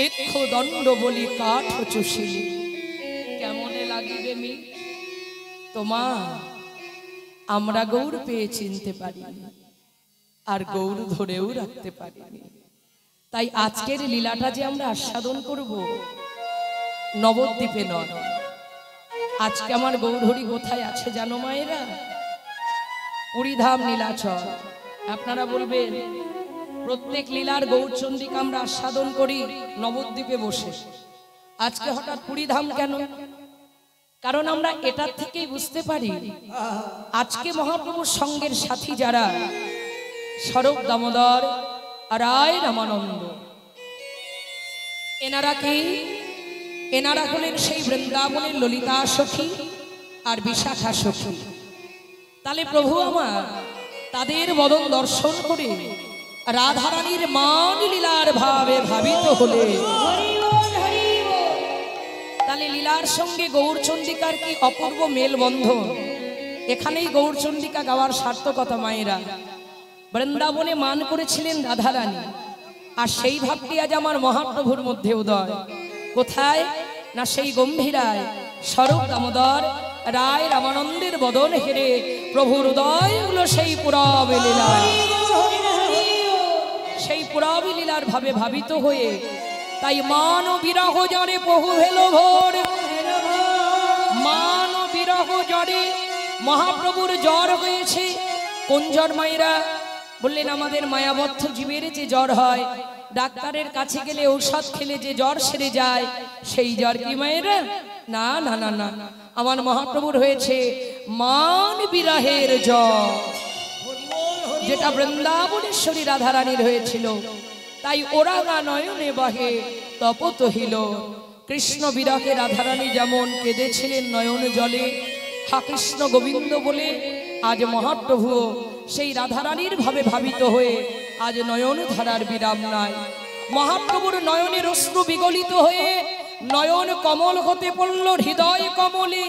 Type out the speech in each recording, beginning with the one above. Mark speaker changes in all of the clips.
Speaker 1: এক্ষ দণ্ড বলি কাঠ চুষিলি কেমনে লাগিবে মি তোমা আমরা গৌর পেয়ে চিনতে পারিনি আর গৌর ধরেও রাখতে পারিনি। তাই আজকের লীলাটা যে আমরা আস্বাদন করব নবদ্বীপে নয়। আজকে আমার গৌরহরি কোথায় আছে জানো মায়েরা? পুরীধাম নীলাচল। আপনারা বলবেন প্রত্যেক লীলার গৌরচন্দ্রিকা আমরা আস্বাদন করি নবদ্বীপে বসে, আজকে হঠাৎ পুরীধাম কেন? কারণ আমরা এটার থেকেই বুঝতে পারি আজকে মহাপ্রভুর সঙ্গের সাথী যারা স্বরূপ দামোদর রায় রামানন্দ, এনারা কি? এনারা হলেন সেই বৃন্দাবনের ললিতা সখী আর বিশাখা সখী। তাহলে প্রভু আমার তাদের বদন দর্শন করে রাধারানীর মান লীলার ভাবে ভাবিত হলে তাহলে লীলার সঙ্গে গৌরচন্দ্রিকার কি অপূর্ব মেলবন্ধন। এখানেই গৌরচন্দ্রিকা গাওয়ার সার্থকতা মায়েরা। বৃন্দাবনে মান করেছিলেন রাধারানী, আর সেই ভাবটি আজ আমার মহাপ্রভুর মধ্যে উদয়। কোথায় না সেই গম্ভীরায় স্বরূপ দামোদর রায় রামানন্দের বদন হেরে প্রভুর উদয় হলো সেই পুরবী লীলা। সেই পুরবী লীলার ভাবে ভাবিত হয়ে তাই মান বিরহ জরে বহু হেলো ভোর, মান বিরহ জরে মহাপ্রভুর জ্বর হয়েছে। কোন জ্বর মায়েরা? বললেন আমাদের মায়াবদ্ধ জীবের যে জ্বর হয়, ডাক্তারের কাছে গেলে ঔষধ খেলে যে জ্বর সেরে যায়, সেই জ্বর কি মায়েরা? না না না না, আমার মহাপ্রভুর হয়েছে মান বিরহের জ্বর, যেটা বৃন্দাবনেশ্বরী রাধারানীর হয়েছিল। তাই ওরাঙা নয়নে বহে তপত হিল। কৃষ্ণ বিরহে রাধারানী যেমন কেঁদেছিলেন নয়ন জলে হা কৃষ্ণ গোবিন্দ বলে, আজ মহাপ্রভু সেই রাধারানীর ভাবে ভাবিত হয়ে আজ নয়ন ধারার বিরাম নাই। মহাপ্রভুর নয়নের অশ্রু বিগলিত হয়ে নয়ন কমল হতে পড়ল হৃদয় কমলে,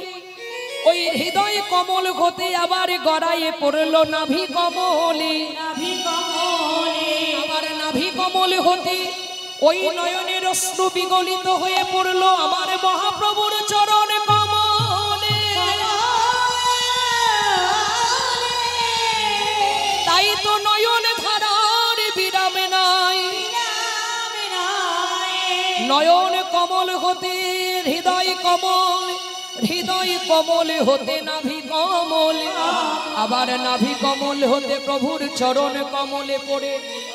Speaker 1: ওই হৃদয় কমল হতে আবার গড়াইয়ে পড়ল নাভি কমলে, আবার নাভি কমল হতে ওই নয়নের অশ্রু বিগলিত হয়ে পড়ল আমার মহাপ্রভুর চরণ কমলে। তাই তো নয়ন ধারার বিরাম নাই, নয়ন কমল হতে হৃদয় কমল, হৃদয় কমল হতে নাভি কমল, আবার নাভি কমল হতে প্রভুর চরণ কমলে পড়ে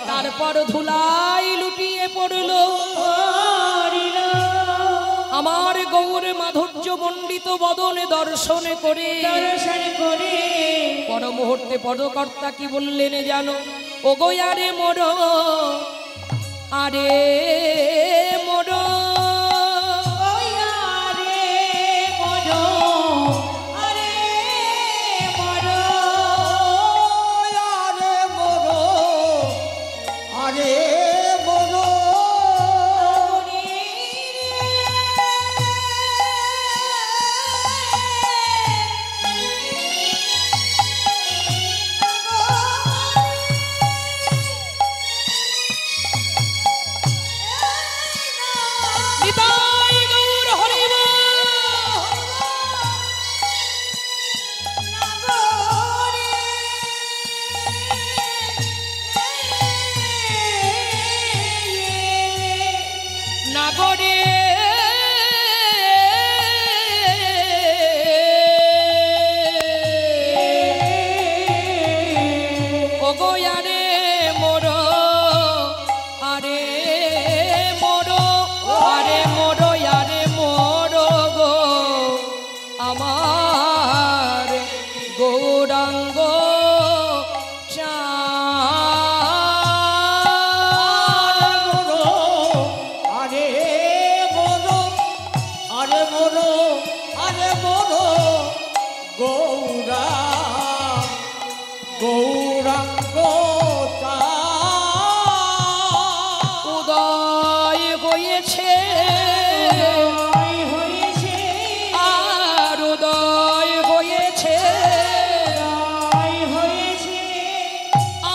Speaker 1: তারপর ধুলাই লুটিয়ে পড়ল আমার গৌর মাধুর্য মণ্ডিত বদনে দর্শন করে। পর মুহূর্তে পদকর্তা কি বললেন জানো? ও গো আরে মোর, আরে মোর,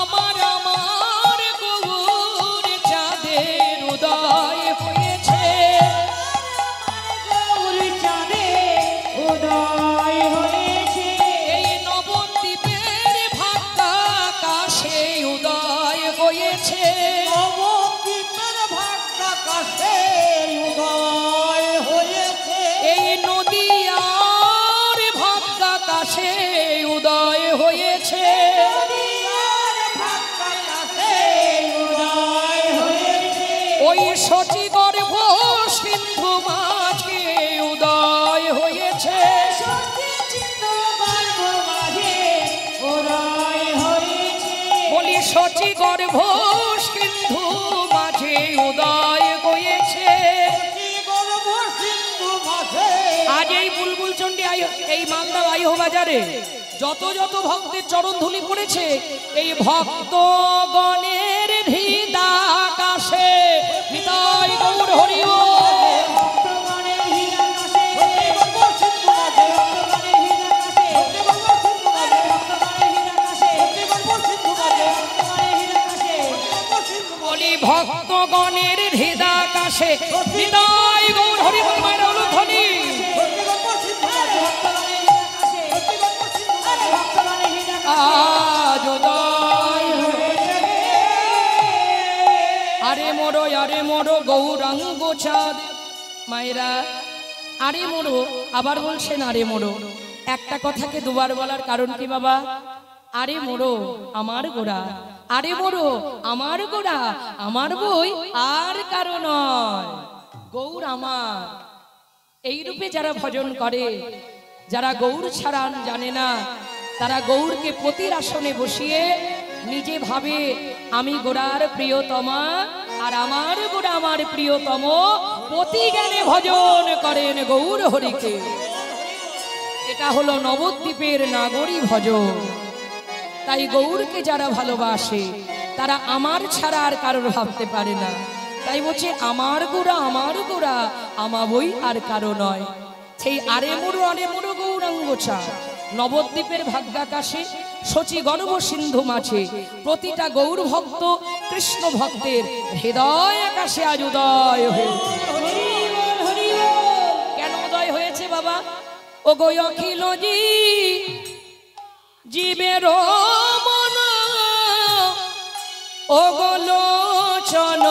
Speaker 1: আমার আমার গৌর চাঁদের উদয় হয়েছে। ওই সচি গর্ভ সিন্ধু মাঝে উদয় হয়েছে, বলি সচি গর্ভ সিন্ধু মাঝে উদয় হয়েছে। আজ এই বুলবুল চণ্ডী এই মালদা আইহো বাজারে যত যত ভক্তের চরণ ধুলি পড়েছে, এই ভক্তগণের হৃদাকাশে নিতাই গৌর হরি বল। বলি ভক্তগণের হৃদাকাশে নিতাই গৌর হরি বল। মায়ের অনুধ্বনি আজ উদয় আরে মোড়ো গৌরাঙ্গ চাঁদ। মায়েরা আরে মোড়ো আবার বলছেন আরে মোড়ো। একটা কথাকে দুবার বলার কারণ কি বাবা? আরে মোড়ো আমার গোড়া, আরে মোড়ো আমার গোড়া, আমার বই আর কারো নয়, গৌর আমার। এই রূপে যারা ভজন করে, যারা গৌর ছাড়া জানে না, তারা গৌরকে পতির আসনে বসিয়ে নিজে ভাবে আমি গোড়ার প্রিয়তমা, আর আমার গোড়া আমার প্রিয়তম। পতি জ্ঞানে ভজন করেন গৌর হরিকে। এটা হলো নবদ্বীপের নাগরী ভজন। তাই গৌরকে যারা ভালোবাসে তারা আমার ছাড়া আর কারোর ভাবতে পারে না। তাই বলছে আমার গোড়া আমা বই আর কারো নয়। সেই আরে মোড়ো গৌরাঙ্গ চাঁদ নবদ্বীপের ভাগ্যাকাশে সচি গর্ভ সিন্ধু মাঝে প্রতিটা গৌর ভক্ত কৃষ্ণ ভক্তের হৃদয় আকাশে আজ উদয় হয়েছে। কেন উদয় হয়েছে বাবা? ও গো অখিল জীবের মন ও গো লোচন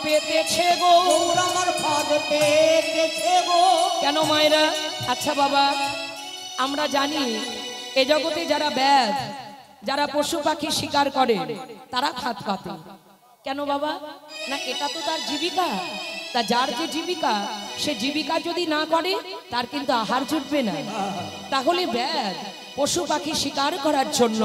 Speaker 1: পেতেছে গো, গৌর আমার ফাঁদ পেতেছে গো, কেন মায়েরা? আচ্ছা বাবা, আমরা জানি এ জগতে যারা ব্যাধ, যারা পশু পাখি শিকার করে তারা ফাঁদ পাতে। কেন বাবা? না এটা তো তার জীবিকা। তা যার যে জীবিকা, সে জীবিকা যদি না করে তার কিন্তু আহার জুটবে না। তাহলে ব্যাধ পশু পাখি শিকার করার জন্য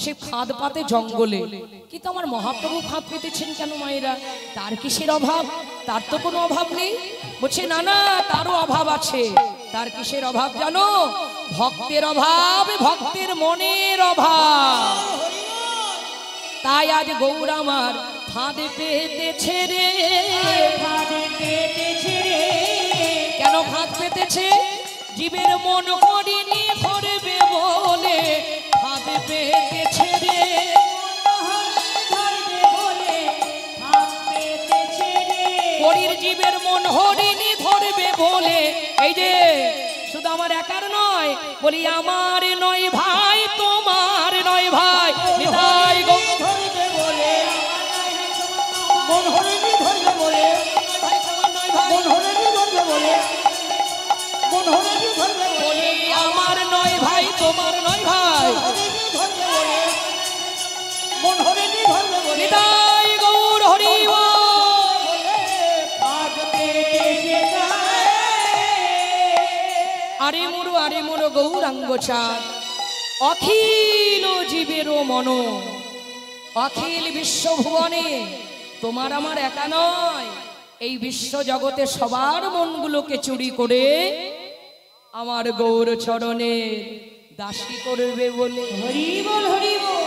Speaker 1: সে ফাঁদ পাতে জঙ্গলে। কিন্তু আমার মহাপ্রভু ফাঁদ পেতেছেন কেন মায়েরা? তার কিসের অভাব? তার তো কোনো অভাব নেই। বলছে না না, তারও অভাব আছে। তার কিসের অভাব জানো? ভক্তের অভাব, ভক্তের মনের অভাব। তাই আজ গৌর আমার ফাঁদে পেতেছে রে, কেন ফাঁদ পেতেছে? জীবের মন হরিণী ধরবে বলে ফাঁদ পেতেছে রে, হরির জীবের মন হরিণী ধরবে বলে। এই যে শুধু আমার একার নয়, বলি আমার নয় ভাই, তোমার নয় ভাই, নিতাই গো ধরবে বলে, মন হরিণী ধরবে বলে, মন হরিণী ধরবে বলে, মন হরিণী ধরবে বলে, আমার নয় ভাই, তোমার নয় ভাই, মন হরিণী ধরবে বলে, নিতাই গৌর হরি বল। আরে মোর গৌরাঙ্গ চাঁদ, অখিল জীবের মন, অখিল বিশ্বভুবনে তোমার আমার একা নয়, এই বিশ্ব জগতে সবার মনগুলোকে চুরি করে আমার গৌর চরণে দাসী করবে বলে।
Speaker 2: হরি বল হরি বল।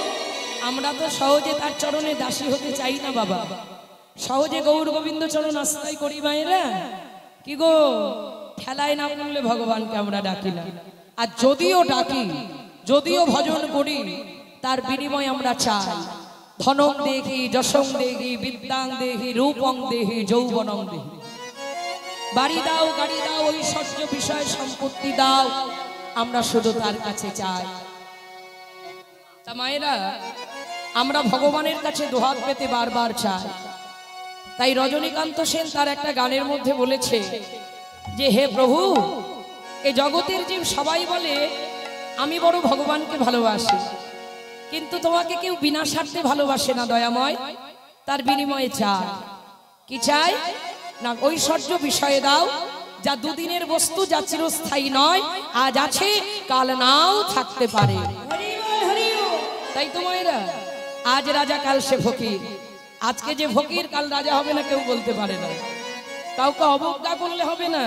Speaker 1: আমরা তো সহজে তার চরণে দাসী হতে চাই না বাবা, সহজে গৌর গোবিন্দ চরণ আশ্রয় করি মায়েরা। কি গো, ঠেলায় না করলে ভগবানকে আমরা ডাকি না। আর যদিও ডাকি, যদিও ভজন করি, তার বিনিময় আমরা চাই ধনং দেহি, যশং দেহি, বিদ্যাং দেহি, রূপং দেহি, যৌবনং দেহি। বাড়ি দাও, গাড়ি দাও, ঐশ্বর্য বিষয় সম্পত্তি দাও, আমরা শুধু তার কাছে চাই। তা মায়েরা, আমরা ভগবানের কাছে দুহাত পেতে বারবার চাই। তাই রজনীকান্ত সেন তার একটা গানের মধ্যে বলেছে যে হে প্রভু, এই জগতের জীব সবাই বলে আমি বড় ভগবানকে ভালোবাসি, কিন্তু তোমাকে কেউ বিনা স্বার্থে ভালোবাসে না দয়াময়। তার বিনিময়ে চাই কি? চাই না ঐশ্বর্য বিষয়ে দাও, যা দুদিনের বস্তু, যা চিরস্থায়ী নয়, আজ আছে কাল নাও থাকতে পারে। তাই তো মায়েরা, আজ রাজা কাল সে ফকির। আজকে যে ফকির কাল রাজা হবে না কেউ বলতে পারে না। কাউকে অবজ্ঞা করলে হবে না,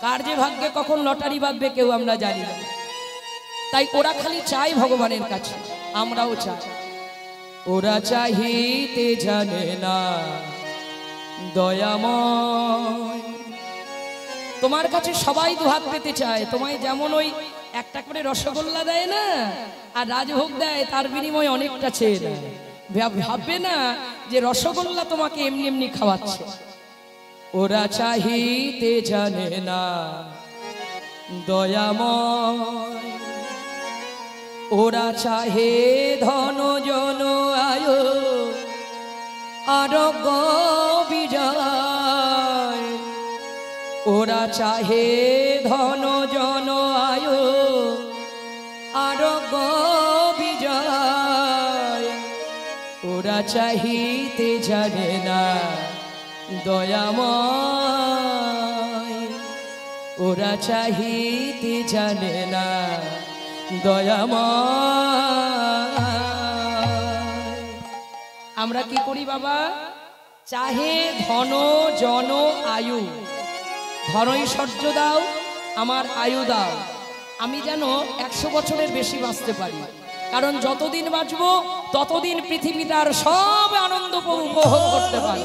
Speaker 1: কার যে ভাগ্যে কখন লটারি বাঁধবে কেউ আমরা জানি না। তাই ওরা খালি চাই ভগবানের কাছে, আমরাও চাই। ওরা চাহিতে জানে না দয়াময়, তোমার কাছে সবাই দুহাত পেতে চায়। তোমায় যেমন ওই একটা করে রসগোল্লা দেয় না, আর রাজভোগ দেয়, তার বিনিময়ে অনেকটা চেয়ে নেয়। ভাববে না যে রসগোল্লা তোমাকে এমনি এমনি খাওয়াচ্ছে। ওরা চাহিতে জানে না দয়াময়, ওরা চাহে ধন জন আয়ো আরোগ্য বিজয়। ওরা চাহে ধন জন আয়ো আরোগ্য বিজয়। ওরা চাহিতে জানে না দয়াময়, ওরা চাহিতে জানে না দয়াময়। আমরা কি করি বাবা? চাহে ধন জন আয়ু, ধনৈশ্বর্য দাও, আমার আয়ু দাও, আমি যেন 100 বছরের বেশি বাঁচতে পারি। কারণ যতদিন বাঁচবো ততদিন পৃথিবীটার সব আনন্দ উপভোগ করতে পারি।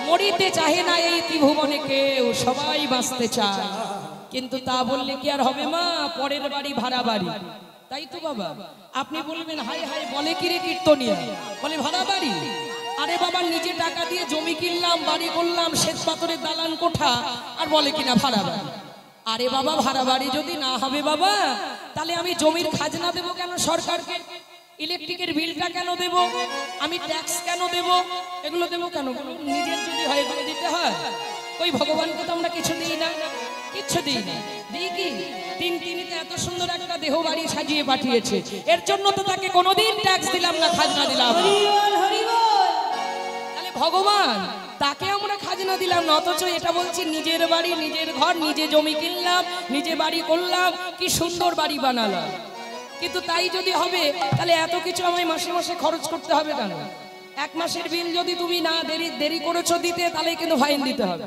Speaker 1: মরিতে চাহে না এই ত্রিভুবনে কেউ, সবাই বাঁচতে চায়। কিন্তু তা বললে কি আর হবে মা? পরের বাড়ি ভাড়া বাড়ি। তাই তো বাবা, আপনি বলবেন হাই হাই বলে কি রে কীর্তনিয়া, বলে ভাড়া বাড়ি। আরে বাবা, নিজে টাকা দিয়ে জমি কিনলাম, বাড়ি করলাম, শ্বেত পাথরের দালান কোঠা, আর বলে কিনা ভাড়া বাড়ি। আরে বাবা, ভাড়া বাড়ি যদি না হবে বাবা, তাহলে আমি জমির খাজনা দেবো কেন সরকারকে? ইলেকট্রিকের বিলটা কেন দেব? আমি ট্যাক্স কেন দেব? এগুলো দেবো কেন? নিজের যদি হয় এগুলো দিতে হয়। ওই ভগবানকে তো আমরা কিছু দিই না, কিচ্ছু দিই না। দিই কি? তিনিতে এত সুন্দর একটা দেহ বাড়ি সাজিয়ে পাঠিয়েছে, এর জন্য তো তাকে কোনোদিন ট্যাক্স দিলাম না, খাজনা দিলাম না। তাহলে ভগবান, তাকে আমরা খাজনা দিলাম না, অথচ এটা বলছি নিজের বাড়ি, নিজের ঘর, নিজে জমি কিনলাম, নিজে বাড়ি করলাম, কি সুন্দর বাড়ি বানালাম। কিন্তু তাই যদি হবে, তাহলে এত কিছু আমায় মাসে মাসে খরচ করতে হবে কেন? 1 মাসের বিল যদি তুমি না দেরি করেছো দিতে, তাহলে কিন্তু ফাইন দিতে হবে।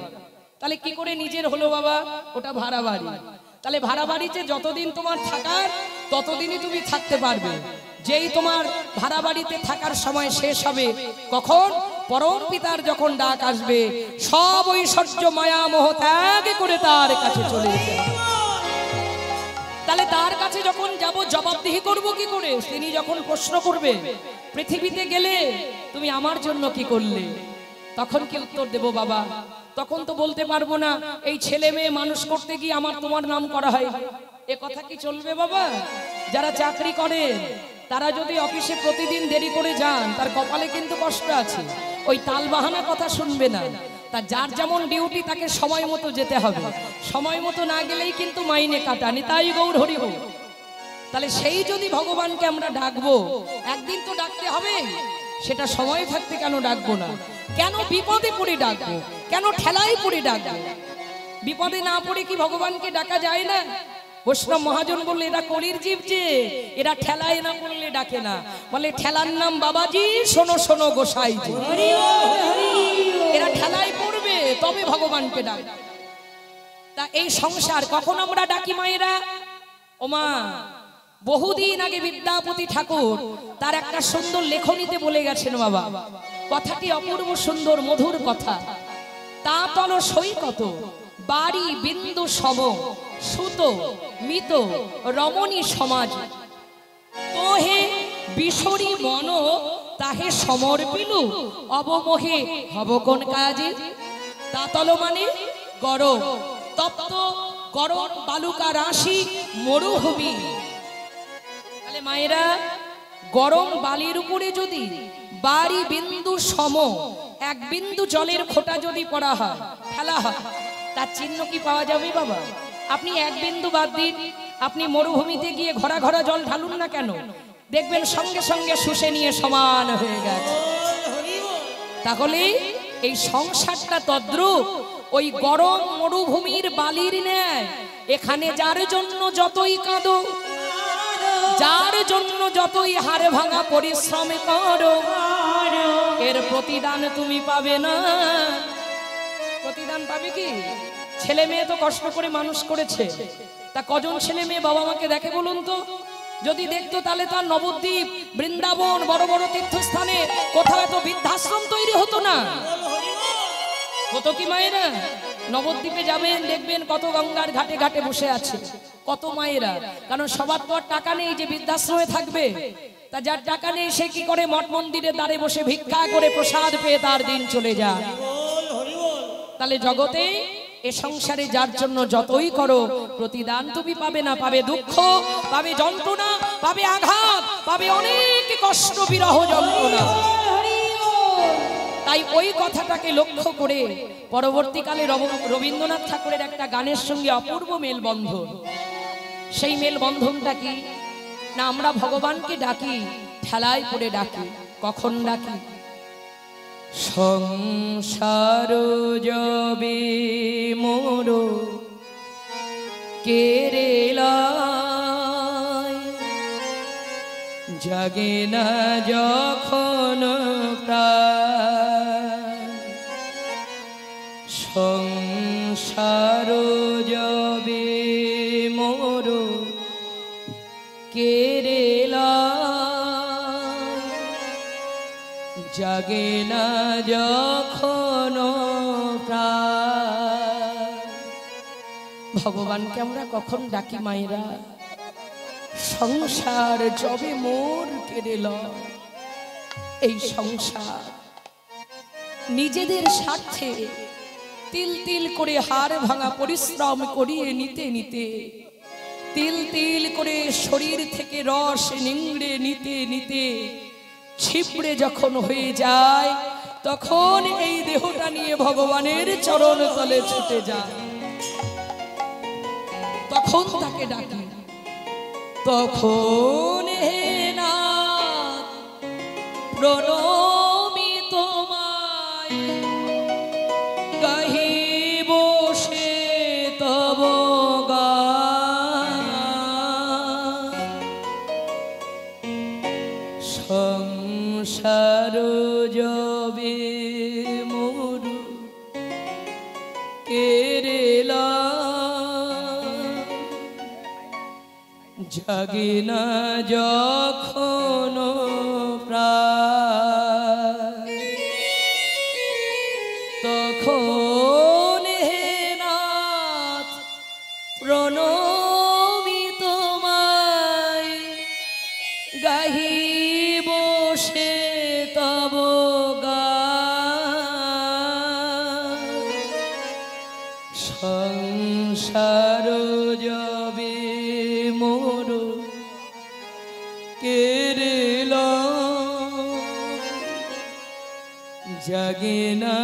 Speaker 1: তাহলে কি করে নিজের হলো বাবা? ওটা ভাড়া বাড়ি। তাহলে ভাড়া বাড়িতে যতদিন তোমার থাকার, ততদিনই তুমি থাকতে পারবে। যেই তোমার ভাড়া বাড়িতে থাকার সময় শেষ হবে, কখন? পরম পিতার যখন ডাক আসবে, সব ঐশ্বর্য মায়া মোহ ত্যাগ করে তার কাছে চলে যেতে হবে। তাহলে তার কাছে যখন যাব, জবাবদিহি করব কি করে? তিনি যখন প্রশ্ন করবে, পৃথিবীতে গেলে তুমি আমার জন্য কি করলে, তখন কি উত্তর দেব বাবা? তখন তো বলতে পারবো না এই ছেলে মেয়ে মানুষ করতে গিয়ে আমার তোমার নাম করা হয়। এ কথা কি চলবে বাবা? যারা চাকরি করে, তারা যদি অফিসে প্রতিদিন দেরি করে যান, তার কপালে কিন্তু কষ্ট আছে। ওই তালবাহানা কথা শুনবে না। তা যার যেমন ডিউটি, তাকে সময় মতো যেতে হবে। সময় মতো না গেলেই কিন্তু মাইনে কাটানি। তাই গৌর হরি হোক। তাহলে সেই যদি ভগবানকে আমরা ডাকবো, একদিন তো ডাকতে হবে। সেটা সময় থাকতে কেন ডাকবো না? কেন বিপদে পড়ে ডাকবো? কেন ঠেলায় পড়ে ডাকবো? বিপদে না পড়ে কি ভগবানকে ডাকা যায় না? বৈষ্ণব মহাজন বললে এরা কলির জীব, যে এরা ঠেলায় না পড়লে ডাকে না। বলে ঠেলার নাম বাবাজি, শোনো শোনো গোসাইজি। এরা ঠেলায় পড়বে তবে ভগবানকে ডাকে। তা এই সংসার কখন আমরা ডাকি মায়েরা? ওমা, বহুদিন আগে বিদ্যাপতি ঠাকুর তার একটা সুন্দর লেখনীতে বলে গেছেন বাবা, কথাটি অপূর্ব সুন্দর মধুর কথা। তা তল সৈকত বাড়ি বিন্দু সম সুত মিত রমণী সমাজ, তোহে বিশরী মন তাহে সমর্পিলু অবমোহে হব কোন কাজে। তাতল মানে গরম, তপ্ত গরম বালুকা রাশি মরুভূমি। তাহলে মায়েরা, গরম বালির উপরে যদি বাড়ি বিন্দু সম এক বিন্দু জলের ফোঁটা যদি পড়া হয়, ফেলা হয়, তার চিহ্ন কি পাওয়া যাবে বাবা? আপনি এক বিন্দু বাদ দিন, আপনি মরুভূমিতে গিয়ে ঘরা ঘরা জল ঢালুন না কেন, দেখবেন সঙ্গে সঙ্গে শুষে নিয়ে সমান হয়ে গেছে। তাহলে এই সংসারটা তদ্রূপ ওই গরম মরুভূমির বালির ন্যায়। এখানে যার জন্য যতই কাঁদো, যার জন্য যতই হাড় ভাঙা পরিশ্রম করো, এর প্রতিদান তুমি পাবে না। প্রতিদান পাবে কি? ছেলে মেয়ে তো কষ্ট করে মানুষ করেছে, তা কজন ছেলে মেয়ে বাবা মাকে দেখে বলুন তো? যদি দেখতো তাহলে তার নবদ্বীপ, বৃন্দাবন, বড় বড় তীর্থস্থানে কোথাও এত বৃদ্ধাশ্রম তৈরি হতো না। হতো কি মায়েরা? নবদ্বীপে যাবেন, দেখবেন কত গঙ্গার ঘাটে ঘাটে বসে আছে কত মায়েরা। কারণ সবার তো আর টাকা নেই যে বৃদ্ধাশ্রমে থাকবে। তা যার টাকা নেই সে কি করে? মঠ মন্দিরের দ্বারে বসে ভিক্ষা করে প্রসাদ পেয়ে তার দিন চলে যায়। তাহলে জগতে এ সংসারে যার জন্য যতই করো, প্রতিদান তুমি পাবে না। পাবে দুঃখ, পাবে যন্ত্রণা, পাবে আঘাত, পাবে অনেক কষ্ট, বিরহ যন্ত্রণা। তাই ওই কথাটাকে লক্ষ্য করে পরবর্তীকালে রবীন্দ্রনাথ ঠাকুরের একটা গানের সঙ্গে অপূর্ব মেলবন্ধন। সেই মেলবন্ধনটা কি না, আমরা ভগবানকে ডাকি, ঠেলায় পড়ে ডাকি। কখন ডাকি? সংসার যবে মোর কেরেলায়, জাগে না যখন প্রাণ। সংসার যবে মোর কেরেলায়, জাগে না যখন প্রাণ। ভগবানকে আমরা কখন ডাকি মায়েরা? সংসার যবে মোর কেরেলায়। এই সংসার নিজেদের স্বার্থে তিল তিল করে হাড় ভাঙা পরিশ্রম করিয়ে নিতে নিতে, তিল তিল করে শরীর থেকে রস নিংড়ে নিতে নিতে ছিপড়ে যখন হয়ে যায়, তখন এই দেহটা নিয়ে ভগবানের চরণ তলে ছুটে যায়। তখন তাকে ডাকি, তখন হে নাথ প্রণমি তোমায়, গাহিব সে তব গান। সংসার যবে মোর কেরেলায়, জাগে না যখন প্রাণ। তখন হে নাথ প্রণমি তোমায়, গাহিব সে তব গান। সংসার যবে মোর কেরেলায়, জাগে না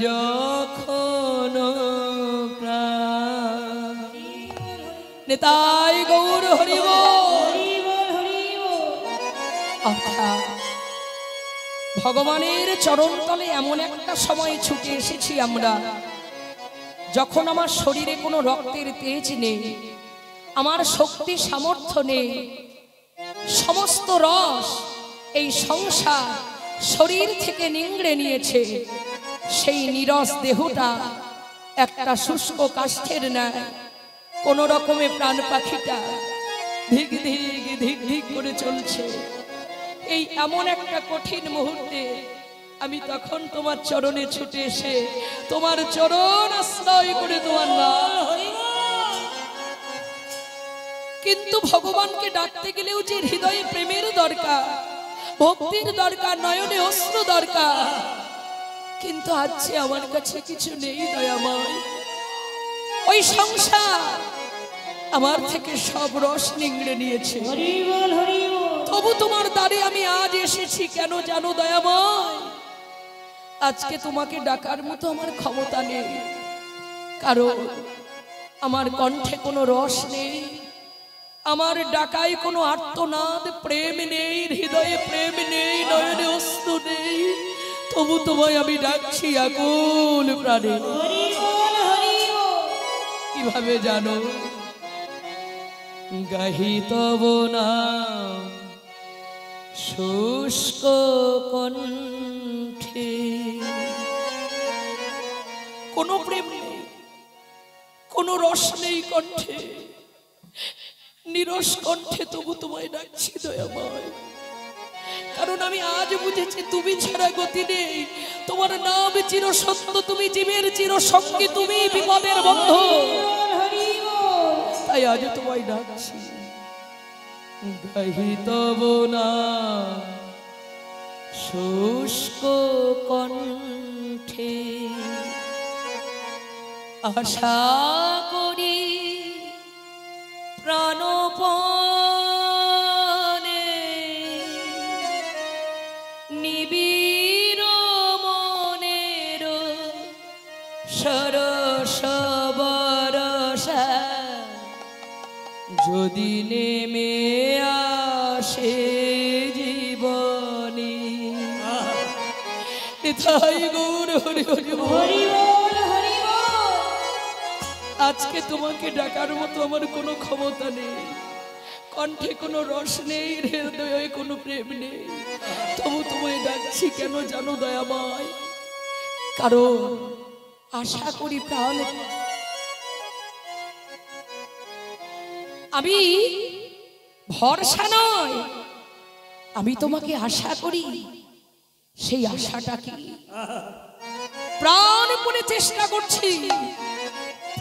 Speaker 1: যখন প্রাণ। নিতাই গৌর হরি বল। অর্থাৎ ভগবানের চরণতলে এমন একটা সময় ছুটে এসেছি আমরা, যখন আমার শরীরে কোনো রক্তের তেজ নেই, আমার শক্তি সামর্থ্য নেই, সমস্ত রস এই সংসার শরীর থেকে নিংড়ে নিয়েছে। সেই নীরস দেহটা একটা শুষ্ক কাষ্ঠের ন্যায়। কোন রকমে প্রাণ পাখিটা ধিক ধিক ধিক ধিক করে চলছে। এই এমন একটা কঠিন মুহূর্তে আমি তখন তোমার চরণে ছুটে এসে তোমার চরণ আশ্রয় করে তোমার নাম। কিন্তু ভগবানকে ডাকতে গেলেও যে হৃদয়ে প্রেমের দরকার, ভক্তির দরকার, নয়নে অশ্রু দরকার, কিন্তু আজকে আমার কাছে কিছু নেই দয়াময়। ওই সংসার আমার থেকে সব রস নিংড়ে নিয়েছে। তবু তোমার দ্বারে আমি আজ এসেছি কেন জানো দয়াময়? আজকে তোমাকে ডাকার মতো আমার ক্ষমতা নেই, কারণ আমার কণ্ঠে কোনো রস নেই, আমার ডাকায় কোনো আর্তনাদ, প্রেম নেই, হৃদয়ে প্রেম নেই, নয়নে অশ্রু নেই। তবু তোমায় আমি ডাকছি আকুল প্রাণে। কিভাবে জানো? গাহি তব নাম শুষ্ক কণ্ঠে, কোনো প্রেম নেই, কোনো রস নেই কণ্ঠে, নিরস কণ্ঠে তবু তোমায় ডাকছি দয়াময়। কারণ আমি আজ বুঝেছি তুমি ছাড়া গতি নেই, তোমার নাম চির সত্য, তুমি জীবের চির সঙ্গী, তুমি বিপদের বন্ধু। তাই আজ তোমায় ডাকছি গাহি তব নাম শুষ্ক কণ্ঠে, আশা করি প্রাণপণে নিবিড় মনের সরস বরসা যদি নেমে আসে জীবনে। নিতাই গৌর হরি হরি হরি। আজকে তোমাকে ডাকার মতো আমার কোনো ক্ষমতা নেই, কণ্ঠে কোনো রস নেই, হৃদয়ে কোনো প্রেম নেই, তবু তোমায় ডাকছি কেন জানো দয়াময়? কারণ আশা করি প্রাণ, আমি ভরসা নয়, আমি তোমাকে আশা করি। সেই আশাটা কি? প্রাণপণে চেষ্টা করছি,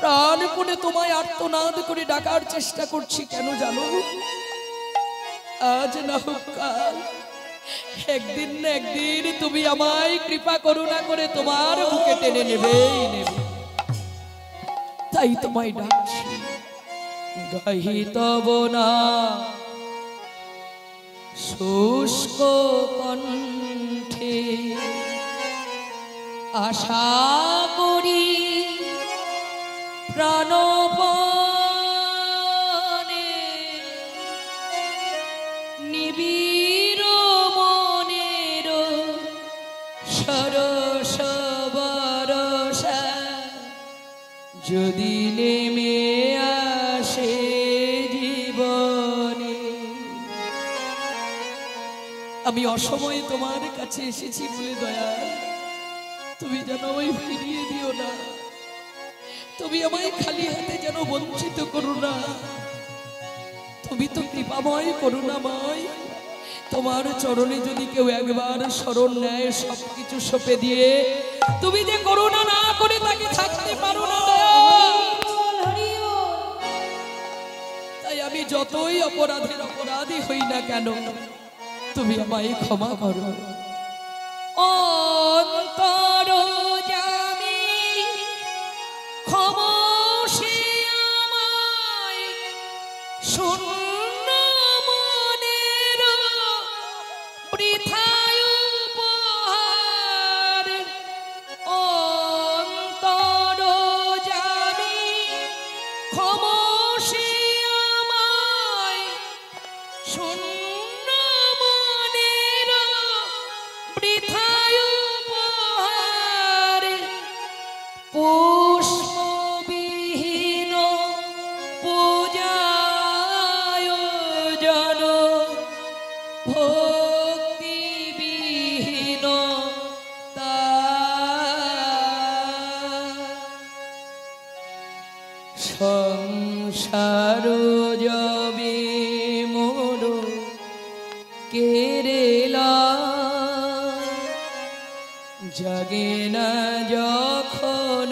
Speaker 1: প্রাণপণে তোমায় আর্তনাদ করে ডাকার চেষ্টা করছি। কেন জানো? আজ না হোক কাল, একদিন না একদিন তুমি আমায় কৃপা করুণা করে তোমার বুকে টেনে নেবেই নেবে। তাই তোমায় ডাকছি গাহি তব নাম শুষ্ক কণ্ঠে, আশা করি প্রাণপণে নিবিড় মনের সরস বরসা যদি নেমে আসে জীবনে। আমি অসময়ে তোমার কাছে এসেছি বলে দয়া, তুমি যেন আমায় ফিরিয়ে দিও না, তুমি আমায় খালি হাতে যেন বঞ্চিত করো না। তুমি তো কৃপাময়, করুণাময়। তোমার চরণে যদি কেউ একবার শরণ নেয়, সবকিছু সঁপে দিয়ে তুমি যে করুণা না করে তাকে থাকতে পারো না। তাই আমি যতই অপরাধের অপরাধী হই না কেন, তুমি আমায় ক্ষমা করো। অন্তর জামি ক্ষমসে আমায় শূন্য মনের বৃথায় উপহার। অন্তর জামি ক্ষমসে আমায় শূন্য মনের বৃথায় উপহার। পুষ্পবিহীন পূজায়োজন, ভক্তিবিহীন সংসার জবে কেরেলা জাগে না যখন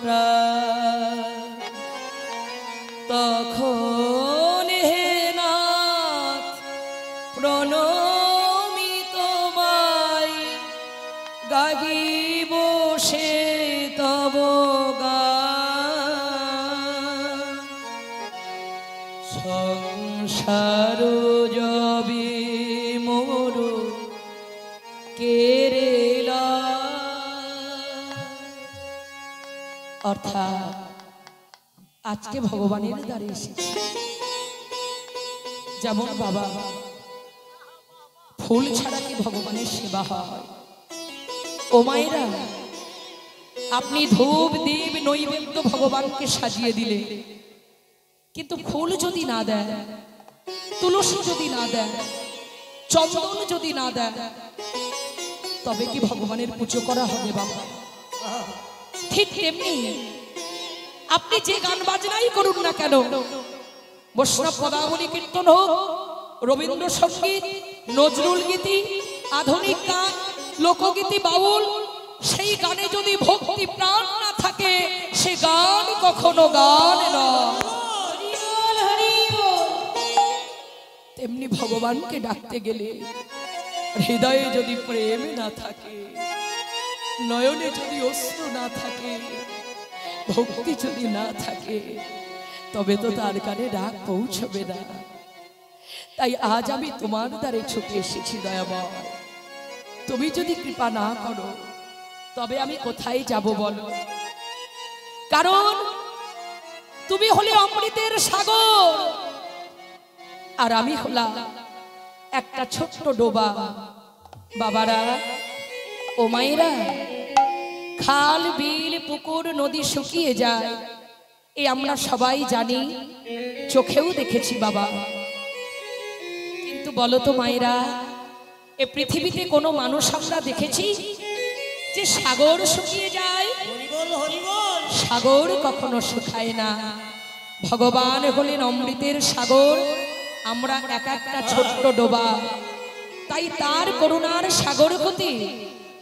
Speaker 1: প্রাণ তখন হে নাথ প্রণমি তোমায় গাহিব সে তব গান সংসার যবে মোর কেরেলা। অর্থাৎ আজকে ভগবানের দ্বারে এসেছি। যেমন বাবা ফুল ছাড়া কি ভগবানের সেবা হয়? ও মায়েরা, আপনি ধূপ দীপ নৈবেদ্য ভগবানকে সাজিয়ে দিলে, কিন্তু ফুল যদি না দেয়, তুলসী যদি না দেয়, চন্দন যদি না দেয়, তবে কি ভগবানের পুজো করা হবে বাবা? ঠিক তেমনি আপনি যে গান বাজনাই করুন না কেন, বৈষ্ণব পদাবলী কীর্তন হোক, রবীন্দ্র সঙ্গীত, নজরুল গীতি, আধুনিক গান, লোকগীতি, বাউল, সেই গানে যদি ভক্তি প্রাণ না থাকে, সে গান কখনো গান নয়। তেমনি ভগবানকে ডাকতে গেলে হৃদয়ে যদি প্রেম না থাকে, নয়নে যদি অশ্রু না থাকে, ভক্তি যদি না থাকে, তবে তো তার কানে ডাক পৌঁছবে না। তাই আজ আমি তোমার দ্বারে ছুটে এসেছি দয়াময়। তুমি যদি কৃপা না করো, তবে আমি কোথায় যাব বলো? কারণ তুমি হলে অমৃতের সাগর, আর আমি হলাম একটা ছোট্ট ডোবা। বাবারা ও মায়েরা, খাল বিল পুকুর নদী শুকিয়ে যায়, এ আমরা সবাই জানি, চোখেও দেখেছি বাবা। কিন্তু বলো তো মায়েরা, এ পৃথিবীতে কোনো মানুষ আমরা দেখেছি যে সাগর শুকিয়ে যায়? সাগর কখনো শুকায় না। ভগবান হলেন অমৃতের সাগর, আমরা এক একটা ছোট্ট ডোবা। তাই তার করুণার সাগর হতে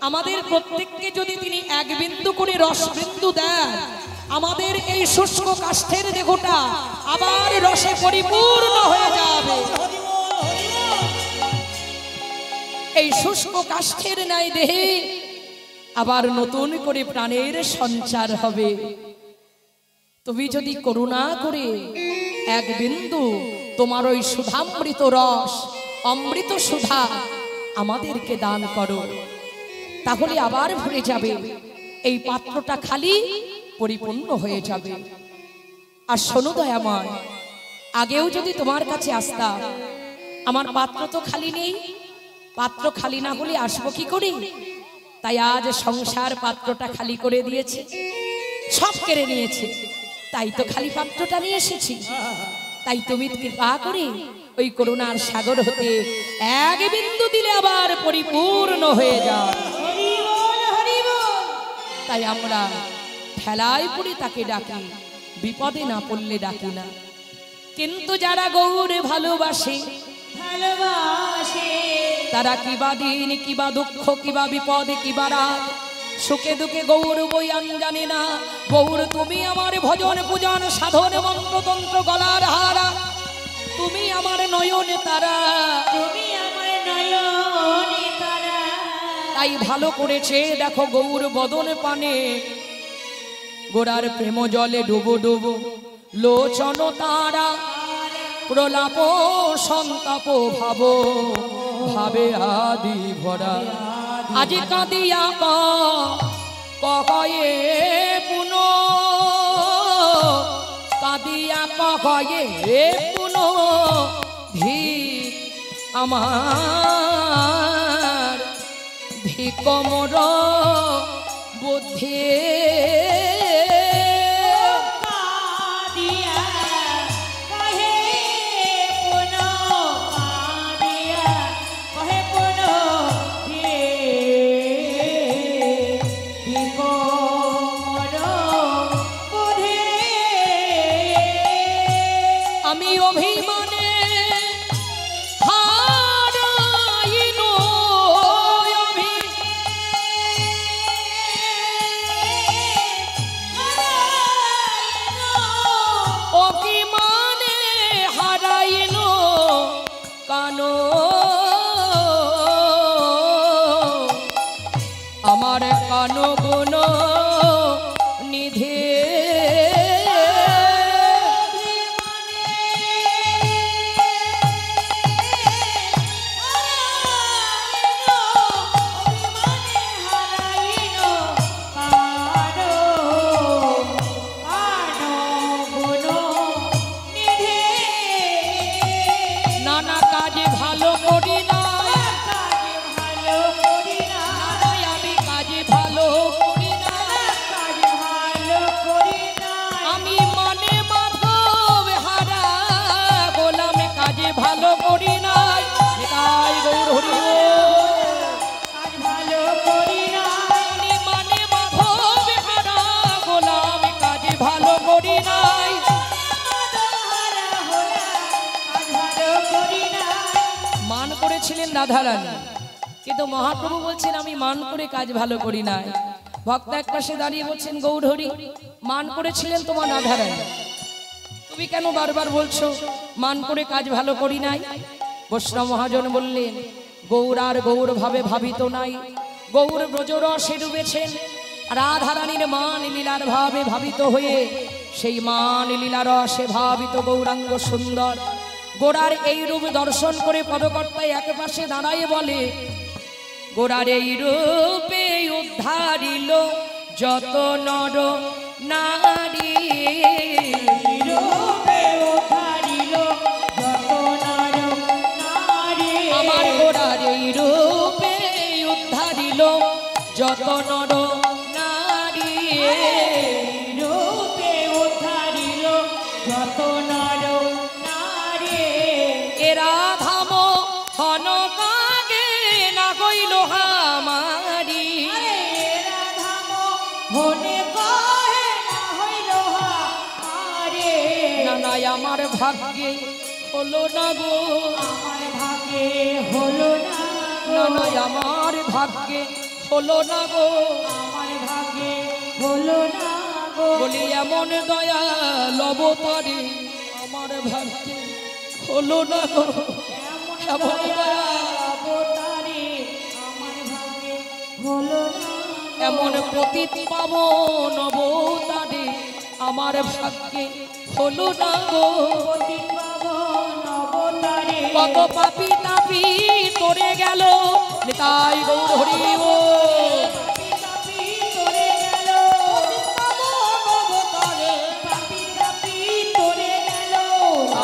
Speaker 1: আমাদের প্রত্যেককে যদি তিনি এক বিন্দু করে রস বিন্দু দেন, আমাদের এই শুষ্ক কাষ্ঠের দেহটা আবার রসে পরিপূর্ণ হয়ে যাবে। এই শুষ্ক কাষ্ঠের ন্যায় দেহে আবার নতুন করে প্রাণের সঞ্চার হবে। তুমি যদি করুণা করে এক বিন্দু তোমার ওই সুধামৃত রস, অমৃত সুধা আমাদেরকে দান করো, তাহলে আবার ভরে যাবে, এই পাত্রটা খালি পরিপূর্ণ হয়ে যাবে। আর শোনো দয়াময়, আগেও যদি তোমার কাছে আসতাম, আমার পাত্র তো খালি নেই, পাত্র খালি না হলে আসবো কি করে? তাই আজ সংসার পাত্রটা খালি করে দিয়েছে, সব কেড়ে নিয়েছে, তাই তো খালি পাত্রটা নিয়ে এসেছি। তাই তুমি কৃপা করে ওই করুণার সাগর হতে এক বিন্দু দিলে আবার পরিপূর্ণ হয়ে যায়। তাই আমরা ঠেলায় পড়ে তাকে ডাকি, বিপদে না পড়লে ডাকি না। কিন্তু যারা গৌর ভালোবাসে, তারা কিবা দিন, কিবা দুঃখ, কিবা বিপদে, কিবা রাত, সুখে দুঃখে গৌর বইয়ান জানে না। গৌর তুমি আমার ভজন পূজন সাধন মন্ত্রতন্ত্র গলার হারা, তুমি আমার নয়নে তারা, তুমি আমার নয়নে তারা। তাই ভালো করেছে দেখো গৌর বদন পানে, গোরার প্রেম জলে ডুবো ডুবো লোচন তারা, প্রলাপ সন্তাপ ভাব ভাবে আদি ভরা। আজ কাঁদিয়া কয়ে পুন, কাঁদিয়া কয়ে পুন, ভিক আমার ভিক মোর বুদ্ধি। আমি অভিমানে হারা ভালো করি নাই, আমি কাজে ভালো করি নাই, আমি মানে মাধব হারা গোলামে কাজে ভালো করি নাই। তাই গৌর হরি আমি মানে মাধব হারা গোলামে কাজে ভালো করি নাই। মান করেছিলেন রাধারানী, কিন্তু মহাপ্রভু বলছেন আমি মান করে কাজ ভালো করি নাই। ভক্ত এক পাশে দাঁড়িয়ে বলছেন গৌর হরি মান করেছিলেন তোমার রাধারানী, তুমি কেন বারবার বলছো মান করে কাজ ভালো করি নাই? বৈষ্ণব মহাজন বললেন গৌর আর গৌর ভাবে ভাবিত নাই, গৌর ব্রজরসে ডুবেছেন, রাধারানীর মান লীলার ভাবে ভাবিত হয়ে সেই মান লীলার রসে ভাবিত গৌরাঙ্গ সুন্দর। গোরার এই রূপ দর্শন করে পদকর্তায় এক পাশে দাঁড়ায় বলে গোরার এই রূপে উদ্ধারিল যত নর নারী, আমার গোরার এই রূপে উদ্ধারিল যত নর নারী, এরা ধাম হন কাগে না কইল হামারি, না নাই আমার ভাগ্যে হলো না গো, না নাই আমার ভাগ্যে হলো না গো, বলি এমন দয়া লবতারে আমার ভাগ্যে হলো না গো, এমন দয়া এমন প্রতীত পাবন অবতারে আমার ভাগ্যে হলো না গো, কত পাপি তাপি তোরে গেল নিতাই গৌর হরি ও,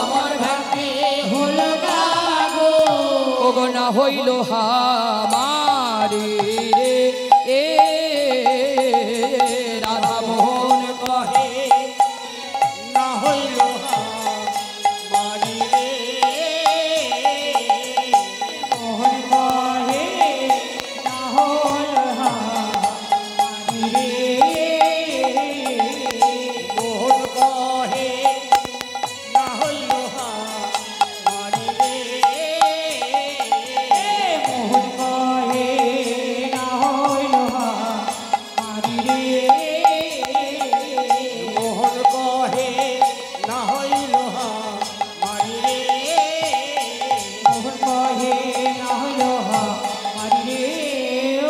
Speaker 1: আমার ভাগ্যে হলো না গো, ওগো না হইল হামারি রে এ রাধা মোহন কহে
Speaker 2: না হইল হামারি রে, মোহন কহে না হইল হামারি রে, মোহন কহে না হইল হামারি রে, মোহন কহে না হইল হামারি রে, মোহন কহে না হইল হামারি রে, মোহন কহে না হইল হামারি রে,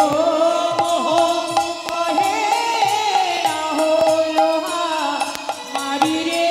Speaker 2: ও মোহন কহে না হইল হামারি রে।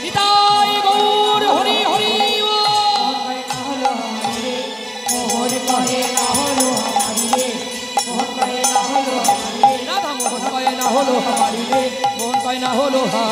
Speaker 1: নিতাই গৌর হরি হরি রাধা মোহন কয় না হলো হামারি রে মোহন কয় না হলো হা